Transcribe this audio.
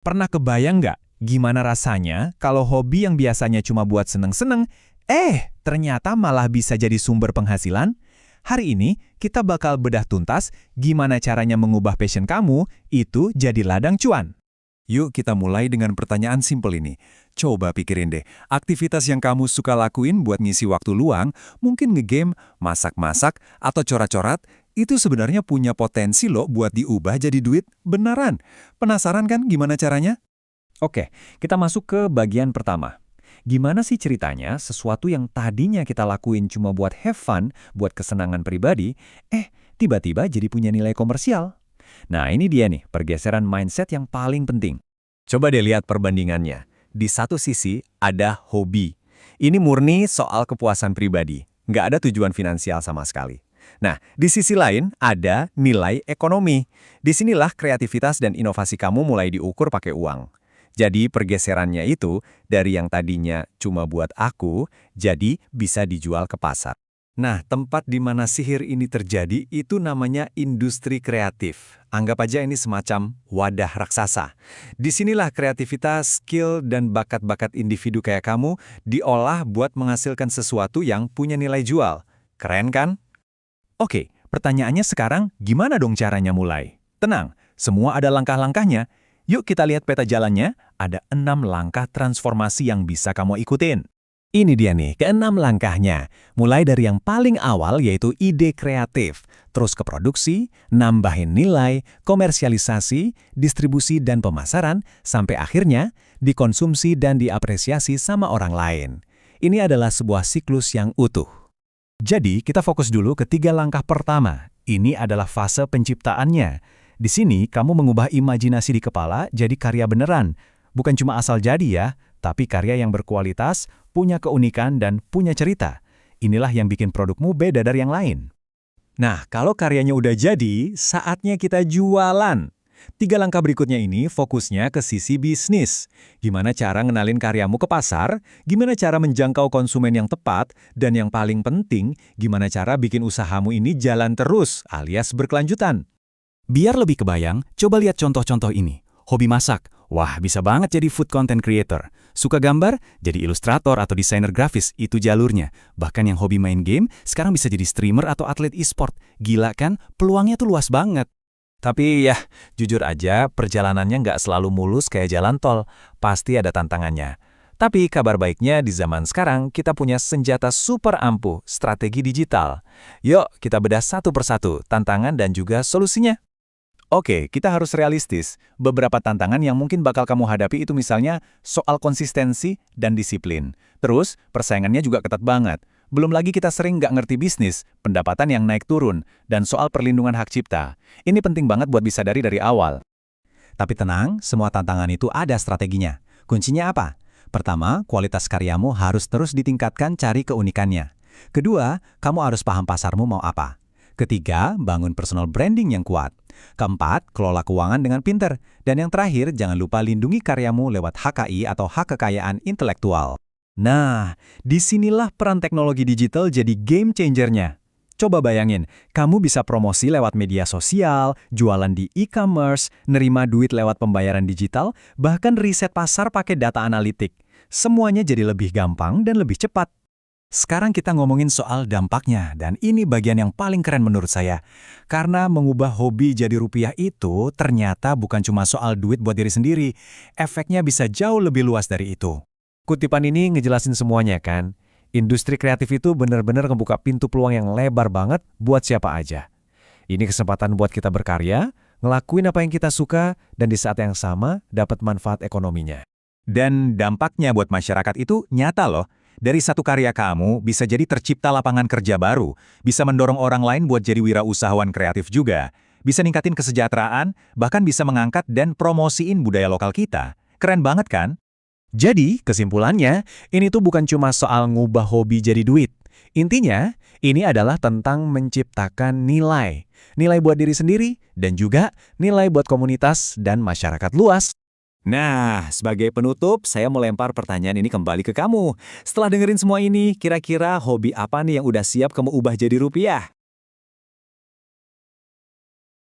Pernah kebayang nggak gimana rasanya kalau hobi yang biasanya cuma buat seneng-seneng, ternyata malah bisa jadi sumber penghasilan? Hari ini kita bakal bedah tuntas gimana caranya mengubah passion kamu itu jadi ladang cuan. Yuk kita mulai dengan pertanyaan simpel ini. Coba pikirin deh, aktivitas yang kamu suka lakuin buat ngisi waktu luang, mungkin ngegame, masak-masak, atau corat-corat, itu sebenarnya punya potensi loh buat diubah jadi duit beneran. Penasaran kan gimana caranya? Oke, kita masuk ke bagian pertama. Gimana sih ceritanya sesuatu yang tadinya kita lakuin cuma buat have fun, buat kesenangan pribadi, tiba-tiba jadi punya nilai komersial? Nah, ini dia nih, pergeseran mindset yang paling penting. Coba deh lihat perbandingannya. Di satu sisi, ada hobi. Ini murni soal kepuasan pribadi. Nggak ada tujuan finansial sama sekali. Nah, di sisi lain, ada nilai ekonomi. Disinilah kreativitas dan inovasi kamu mulai diukur pakai uang. Jadi pergeserannya itu, dari yang tadinya cuma buat aku, jadi bisa dijual ke pasar. Nah, tempat di mana sihir ini terjadi itu namanya industri kreatif. Anggap aja ini semacam wadah raksasa. Disinilah kreativitas, skill, dan bakat-bakat individu kayak kamu diolah buat menghasilkan sesuatu yang punya nilai jual. Keren kan? Oke, pertanyaannya sekarang gimana dong caranya mulai? Tenang, semua ada langkah-langkahnya. Yuk kita lihat peta jalannya, ada 6 langkah transformasi yang bisa kamu ikutin. Ini dia nih, ke-6 langkahnya. Mulai dari yang paling awal yaitu ide kreatif, terus ke produksi, nambahin nilai, komersialisasi, distribusi dan pemasaran, sampai akhirnya dikonsumsi dan diapresiasi sama orang lain. Ini adalah sebuah siklus yang utuh. Jadi, kita fokus dulu ke 3 langkah pertama. Ini adalah fase penciptaannya. Di sini, kamu mengubah imajinasi di kepala jadi karya beneran. Bukan cuma asal jadi ya, tapi karya yang berkualitas, punya keunikan, dan punya cerita. Inilah yang bikin produkmu beda dari yang lain. Nah, kalau karyanya udah jadi, saatnya kita jualan. 3 langkah berikutnya ini fokusnya ke sisi bisnis. Gimana cara ngenalin karyamu ke pasar, gimana cara menjangkau konsumen yang tepat, dan yang paling penting, gimana cara bikin usahamu ini jalan terus, alias berkelanjutan. Biar lebih kebayang, coba lihat contoh-contoh ini. Hobi masak, wah bisa banget jadi food content creator. Suka gambar, jadi ilustrator atau desainer grafis, itu jalurnya. Bahkan yang hobi main game, sekarang bisa jadi streamer atau atlet e-sport. Gila kan, peluangnya tuh luas banget. Tapi ya, jujur aja, perjalanannya nggak selalu mulus kayak jalan tol. Pasti ada tantangannya. Tapi kabar baiknya di zaman sekarang, kita punya senjata super ampuh, strategi digital. Yuk, kita bedah satu persatu, tantangan dan juga solusinya. Oke, kita harus realistis. Beberapa tantangan yang mungkin bakal kamu hadapi itu misalnya soal konsistensi dan disiplin. Terus, persaingannya juga ketat banget. Belum lagi kita sering nggak ngerti bisnis, pendapatan yang naik turun, dan soal perlindungan hak cipta. Ini penting banget buat disadari dari awal. Tapi tenang, semua tantangan itu ada strateginya. Kuncinya apa? Pertama, kualitas karyamu harus terus ditingkatkan cari keunikannya. Kedua, kamu harus paham pasarmu mau apa. Ketiga, bangun personal branding yang kuat. Keempat, kelola keuangan dengan pinter. Dan yang terakhir, jangan lupa lindungi karyamu lewat HKI atau hak kekayaan intelektual. Nah, disinilah peran teknologi digital jadi game changer-nya. Coba bayangin, kamu bisa promosi lewat media sosial, jualan di e-commerce, nerima duit lewat pembayaran digital, bahkan riset pasar pakai data analitik. Semuanya jadi lebih gampang dan lebih cepat. Sekarang kita ngomongin soal dampaknya, dan ini bagian yang paling keren menurut saya. Karena mengubah hobi jadi rupiah itu ternyata bukan cuma soal duit buat diri sendiri. Efeknya bisa jauh lebih luas dari itu. Kutipan ini ngejelasin semuanya kan. Industri kreatif itu benar-benar ngebuka pintu peluang yang lebar banget buat siapa aja. Ini kesempatan buat kita berkarya, ngelakuin apa yang kita suka, dan di saat yang sama dapat manfaat ekonominya. Dan dampaknya buat masyarakat itu nyata loh. Dari satu karya kamu bisa jadi tercipta lapangan kerja baru, bisa mendorong orang lain buat jadi wirausahawan kreatif juga, bisa ningkatin kesejahteraan, bahkan bisa mengangkat dan promosiin budaya lokal kita. Keren banget kan? Jadi, kesimpulannya, ini tuh bukan cuma soal ngubah hobi jadi duit. Intinya, ini adalah tentang menciptakan nilai. Nilai buat diri sendiri, dan juga nilai buat komunitas dan masyarakat luas. Nah, sebagai penutup, saya mau lempar pertanyaan ini kembali ke kamu. Setelah dengerin semua ini, kira-kira hobi apa nih yang udah siap kamu ubah jadi rupiah?